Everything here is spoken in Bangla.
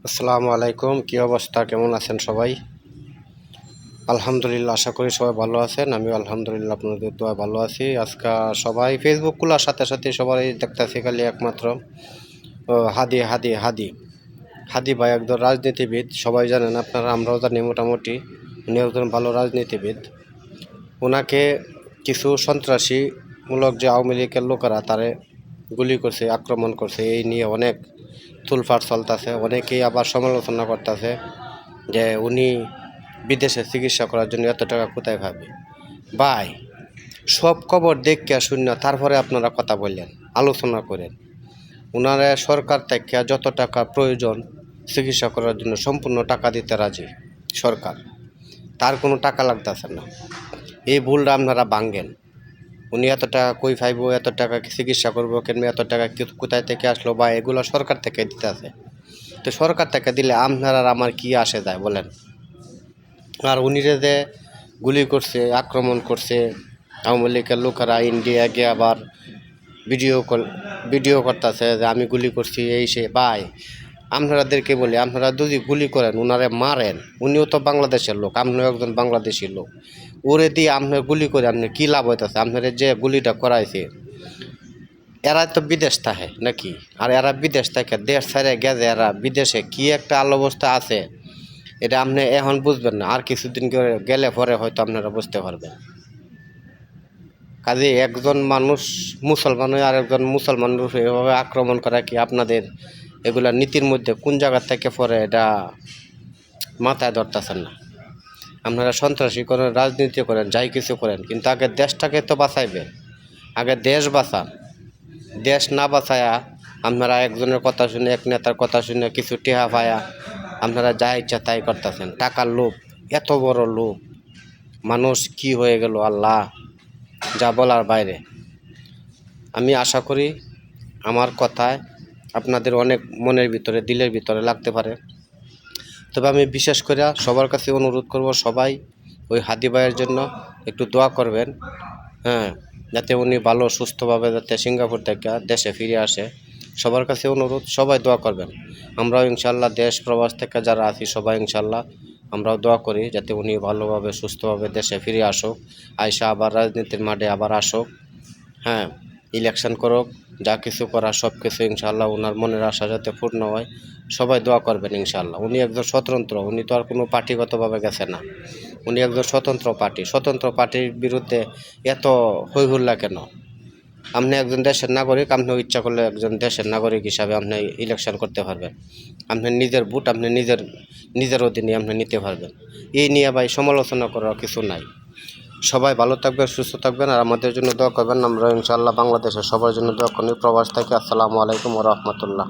আসসালামু আলাইকুম। কি অবস্থা, কেমন আছেন সবাই? আলহামদুলিল্লাহ, আশা করি সবাই ভালো আছেন। আমি আলহামদুলিল্লাহ আপনাদের দোয়া ভালো আছি। আজকে সবাই ফেসবুক খোলার সাথে সাথে সবাই দেখতেছি খালি একমাত্র হাদি হাদি হাদি হাদি ভাই একজন রাজনীতিবিদ, সবাই জানেন, আপনারা আমরাও জানি মোটামুটি। উনি একজন ভালো রাজনীতিবিদ। ওনাকে কিছু সন্ত্রাসীমূলক যে আওয়ামী লীগের লোকেরা তারে গুলি করছে, আক্রমণ করছে, এই নিয়ে অনেক তুলফাট চলতেছে। অনেকেই আবার সমালোচনা করতেছে যে উনি বিদেশে চিকিৎসা করার জন্য এত টাকা কোথায় পাবে। ভাই, সব খবর দেখে শূন্য তারপরে আপনারা কথা বললেন, আলোচনা করেন। ওনারা সরকার থেকে যত টাকা প্রয়োজন চিকিৎসা করার জন্য সম্পূর্ণ টাকা দিতে রাজি সরকার, তার কোনো টাকা লাগতেছে না। এই ভুলটা আপনারা ভাঙ্গেন। উনি এত টাকা কই পাইব, এত টাকা চিকিৎসা করবো কেন, এত টাকা কোথায় থেকে আসলো, বা এগুলো সরকার থেকে দিতে আছে। তো সরকার থেকে দিলে আপনার আর আমার কি আসে যায় বলেন? আর উনিরে যে গুলি করছে, আক্রমণ করছে আওয়ামী লীগের লোকেরা, ইন্ডিয়া গিয়ে আবার ভিডিও করতেছে যে আমি গুলি করছি, এই সে। ভাই, আপনাদেরকে বলি, আপনারা যদি গুলি করেন, উনারে মারেন, উনিও তো বাংলাদেশের লোক, আপনিও একজন বাংলাদেশি লোক। ওরে দিয়ে আপনার গুলি করে আপনার কী লাভ হইতেছে? আপনার যে গুলিটা করাইছে, এরা তো বিদেশ থাকে নাকি? আর এরা বিদেশ থাকে, দেশ ছেড়ে গেছে, এরা বিদেশে কী একটা আলো অবস্থা আছে, এটা আপনি এখন বুঝবেন না, আর কিছুদিন গেলে পরে হয়তো আপনারা বুঝতে পারবেন। কাজে একজন মানুষ মুসলমান হয়ে আর একজন মুসলমানের উপরে এভাবে আক্রমণ করা কি আপনাদের এগুলা নীতির মধ্যে কোন জায়গা থেকে পরে, এটা মাথায় ধরতেছেন না। আপনারা সন্ত্রাসী করেন, রাজনীতি করেন, যাই কিছু করেন, কিন্তু আগে দেশটাকে তো বাঁচাইবেন। আগে দেশ বাঁচান। দেশ না বাঁচায়া আপনারা একজনের কথা শুনে, এক নেতার কথা শুনে কিছু টেহা পায়া আপনারা যা ইচ্ছা তাই করতেছেন। টাকার লোভ, এত বড় লোভ, মানুষ কি হয়ে গেল আল্লাহ, যা বলার বাইরে। আমি আশা করি আমার কথায় আপনাদের অনেক মনের ভিতরে, দিলের ভিতরে লাগতে পারে। তবে আমি বিশেষ করে সবার কাছে অনুরোধ করব, সবাই ওই হাদি ভাইয়ের জন্য একটু দোয়া করবেন। হ্যাঁ, যাতে উনি ভালো সুস্থভাবে যাতে সিঙ্গাপুর থেকে দেশে ফিরে আসে। সবার কাছে অনুরোধ, সবাই দোয়া করবেন। আমরাও ইনশাল্লাহ দেশ প্রবাস থেকে যারা আছি সবাই ইনশাল্লাহ আমরাও দোয়া করি যাতে উনি ভালোভাবে সুস্থভাবে দেশে ফিরে আসুক, আইসা আবার রাজনীতির মাঠে আবার আসুক। হ্যাঁ, ইলেকশন করুক, যা কিছু করার সব কিছু ইনশাল্লাহ ওনার মনের আশা যাতে পূর্ণ হয়। সবাই দোয়া করবেন ইনশাল্লাহ। উনি একজন স্বতন্ত্র, উনি তো আর কোনো পার্টিগতভাবে গেছে না। উনি একজন স্বতন্ত্র পার্টির বিরুদ্ধে এত হইহুল্লা কেন? আপনি একজন দেশের নাগরিক, আপনি ইচ্ছা করলে একজন দেশের নাগরিক হিসাবে আপনি ইলেকশন করতে পারবেন। আপনি নিজের ভোট আপনি নিজের অধীনে আপনি নিতে পারবেন। এই নিয়ে ভাই সমালোচনা করার কিছু নাই। সবাই ভালো থাকবেন, সুস্থ থাকবেন, আর আমাদের জন্য দোয়া করবেন। আমরা ইনশাআল্লাহ বাংলাদেশের সবার জন্য দোয়া করি। প্রবাস থেকে আসসালামু আলাইকুম ওয়া রাহমাতুল্লাহ।